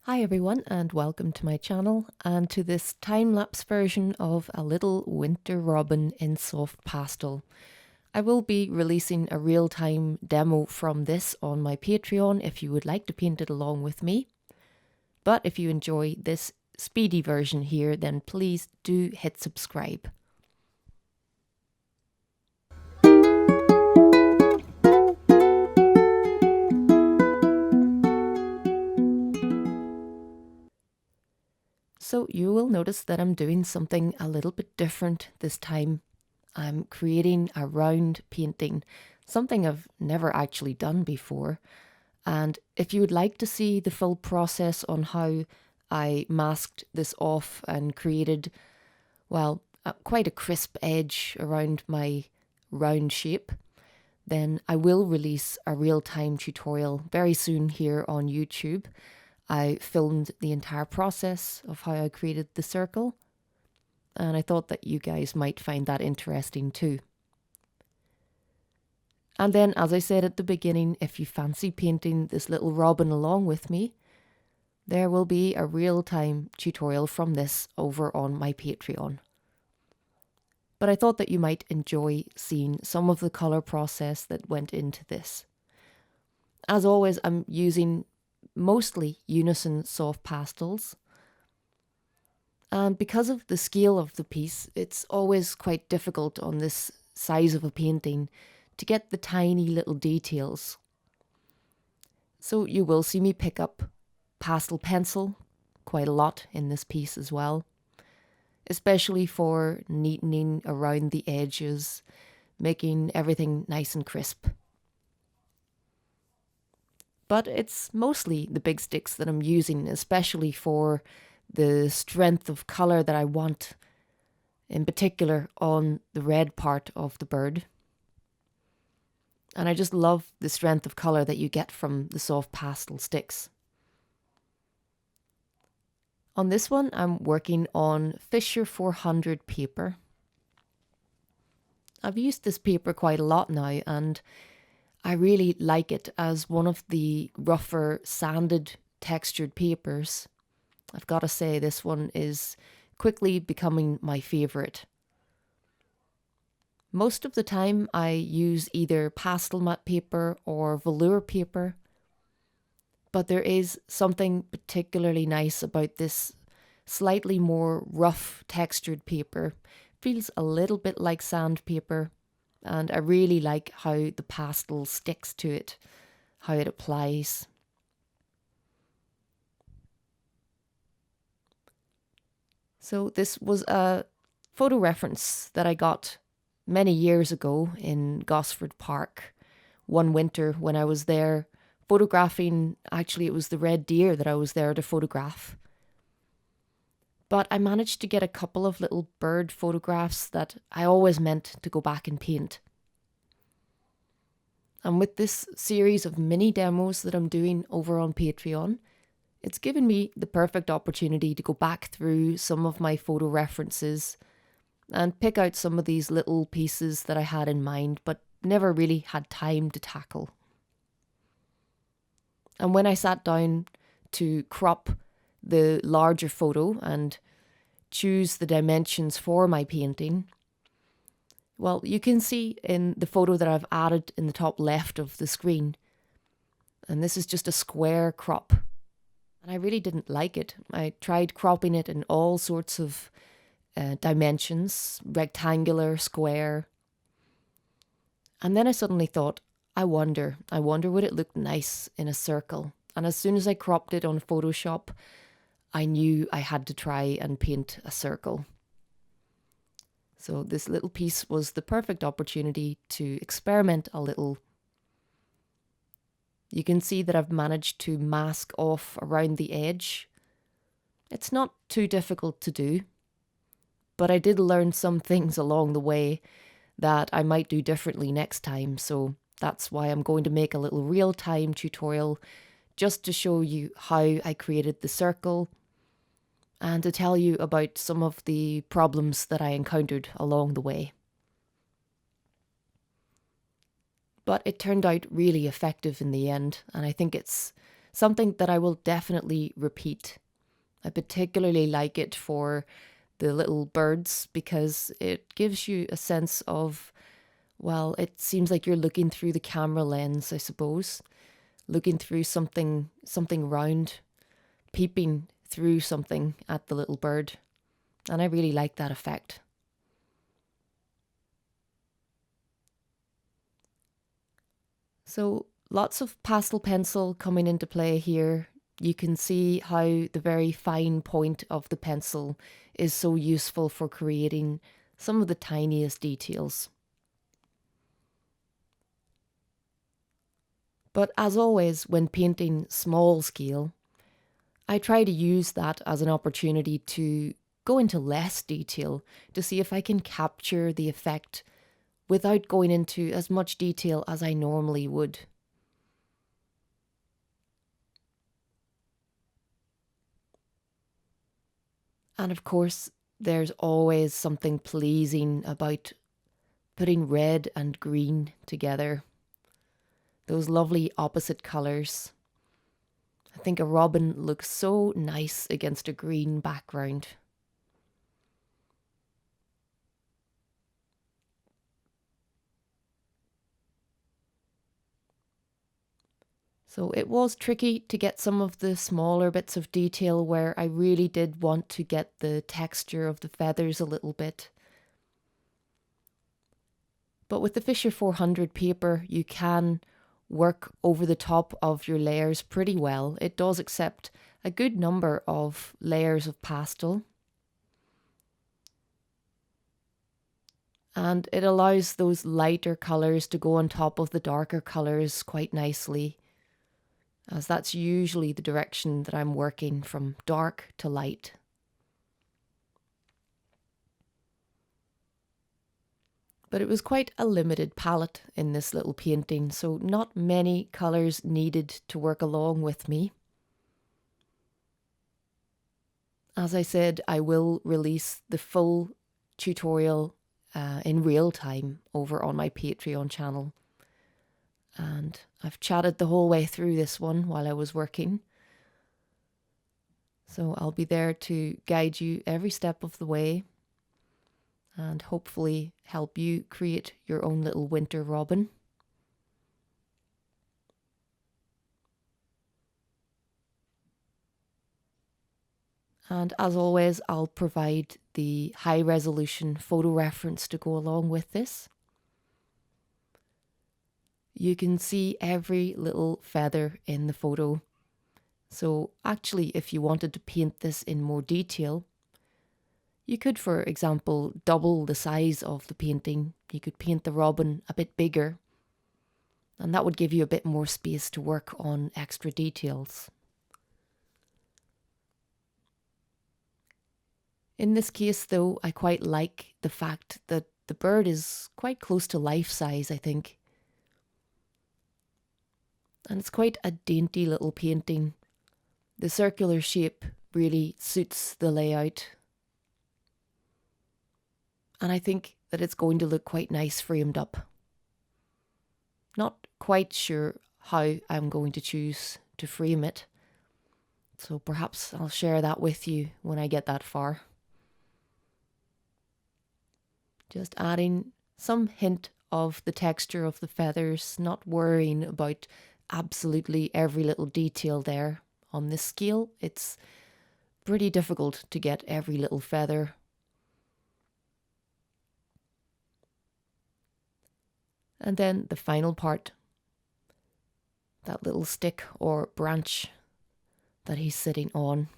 Hi everyone and welcome to my channel and to this time-lapse version of a little winter robin in soft pastel. I will be releasing a real-time demo from this on my Patreon if you would like to paint it along with me. But if you enjoy this speedy version here, then please do hit subscribe. So you will notice that I'm doing something a little bit different this time. I'm creating a round painting, something I've never actually done before. And if you would like to see the full process on how I masked this off and created, well, quite a crisp edge around my round shape, then I will release a real-time tutorial very soon here on YouTube. I filmed the entire process of how I created the circle, and I thought that you guys might find that interesting too. And then, as I said at the beginning, if you fancy painting this little robin along with me, there will be a real-time tutorial from this over on my Patreon. But I thought that you might enjoy seeing some of the colour process that went into this. As always, I'm using mostly unison soft pastels. And because of the scale of the piece, it's always quite difficult on this size of a painting to get the tiny little details. So you will see me pick up pastel pencil quite a lot in this piece as well, especially for neatening around the edges, making everything nice and crisp. But it's mostly the big sticks that I'm using, especially for the strength of colour that I want, in particular on the red part of the bird. And I just love the strength of colour that you get from the soft pastel sticks. On this one, I'm working on Fisher 400 paper. I've used this paper quite a lot now, and I really like it as one of the rougher, sanded, textured papers. I've got to say, this one is quickly becoming my favourite. Most of the time, I use either pastel matte paper or velour paper, but there is something particularly nice about this slightly more rough textured paper. Feels a little bit like sandpaper, and I really like how the pastel sticks to it, how it applies. So this was a photo reference that I got many years ago in Gosford Park one winter when I was there photographing. Actually, it was the red deer that I was there to photograph. But I managed to get a couple of little bird photographs that I always meant to go back and paint. And with this series of mini demos that I'm doing over on Patreon, it's given me the perfect opportunity to go back through some of my photo references and pick out some of these little pieces that I had in mind but never really had time to tackle. And when I sat down to crop the larger photo and choose the dimensions for my painting, well, you can see in the photo that I've added in the top left of the screen, and this is just a square crop. And I really didn't like it. I tried cropping it in all sorts of dimensions, rectangular, square. And then I suddenly thought, I wonder would it look nice in a circle? And as soon as I cropped it on Photoshop, I knew I had to try and paint a circle. So this little piece was the perfect opportunity to experiment a little. You can see that I've managed to mask off around the edge. It's not too difficult to do, but I did learn some things along the way that I might do differently next time, so that's why I'm going to make a little real-time tutorial just to show you how I created the circle and to tell you about some of the problems that I encountered along the way. But it turned out really effective in the end, and I think it's something that I will definitely repeat. I particularly like it for the little birds because it gives you a sense of, well, it seems like you're looking through the camera lens, I suppose, looking through something round, peeping through something at the little bird. And I really like that effect. So lots of pastel pencil coming into play here. You can see how the very fine point of the pencil is so useful for creating some of the tiniest details. But as always, when painting small scale, I try to use that as an opportunity to go into less detail to see if I can capture the effect without going into as much detail as I normally would. And of course, there's always something pleasing about putting red and green together. Those lovely opposite colours. I think a robin looks so nice against a green background. So it was tricky to get some of the smaller bits of detail where I really did want to get the texture of the feathers a little bit. But with the Fisher 400 paper, you can work over the top of your layers pretty well. It does accept a good number of layers of pastel. And it allows those lighter colours to go on top of the darker colours quite nicely, as that's usually the direction that I'm working, from dark to light. But it was quite a limited palette in this little painting, so not many colours needed to work along with me. As I said, I will release the full tutorial in real time over on my Patreon channel. And I've chatted the whole way through this one while I was working. So I'll be there to guide you every step of the way and hopefully help you create your own little winter robin. And as always, I'll provide the high resolution photo reference to go along with this. You can see every little feather in the photo. So actually, if you wanted to paint this in more detail, you could, for example, double the size of the painting. You could paint the robin a bit bigger, and that would give you a bit more space to work on extra details. In this case, though, I quite like the fact that the bird is quite close to life size, I think. And it's quite a dainty little painting. The circular shape really suits the layout. And I think that it's going to look quite nice framed up. Not quite sure how I'm going to choose to frame it, so perhaps I'll share that with you when I get that far. Just adding some hint of the texture of the feathers, not worrying about absolutely every little detail there. On this scale, it's pretty difficult to get every little feather. And then the final part, that little stick or branch that he's sitting on.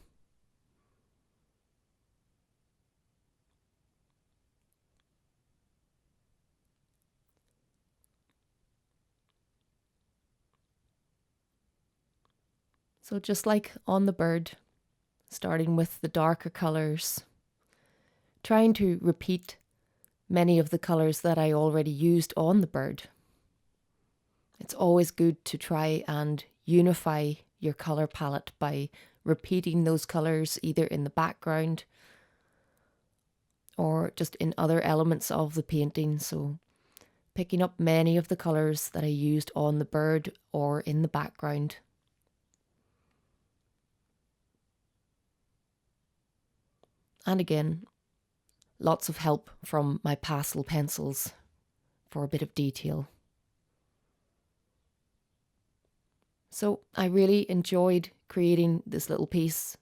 So just like on the bird, starting with the darker colours, trying to repeat many of the colours that I already used on the bird. It's always good to try and unify your colour palette by repeating those colours either in the background or just in other elements of the painting. So picking up many of the colours that I used on the bird or in the background. And again, lots of help from my pastel pencils for a bit of detail. So I really enjoyed creating this little piece.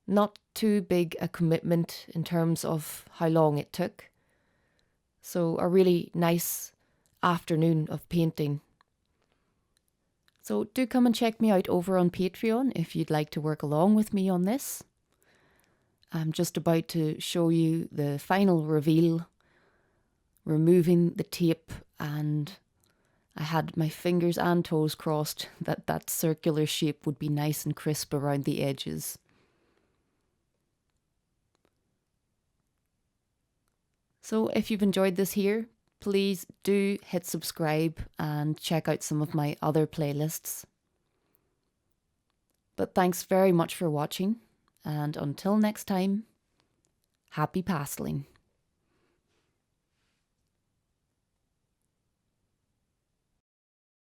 Not too big a commitment in terms of how long it took. So a really nice afternoon of painting. So do come and check me out over on Patreon if you'd like to work along with me on this. I'm just about to show you the final reveal, removing the tape, and I had my fingers and toes crossed that that circular shape would be nice and crisp around the edges. So if you've enjoyed this here, please do hit subscribe and check out some of my other playlists. But thanks very much for watching, and until next time, happy pasteling.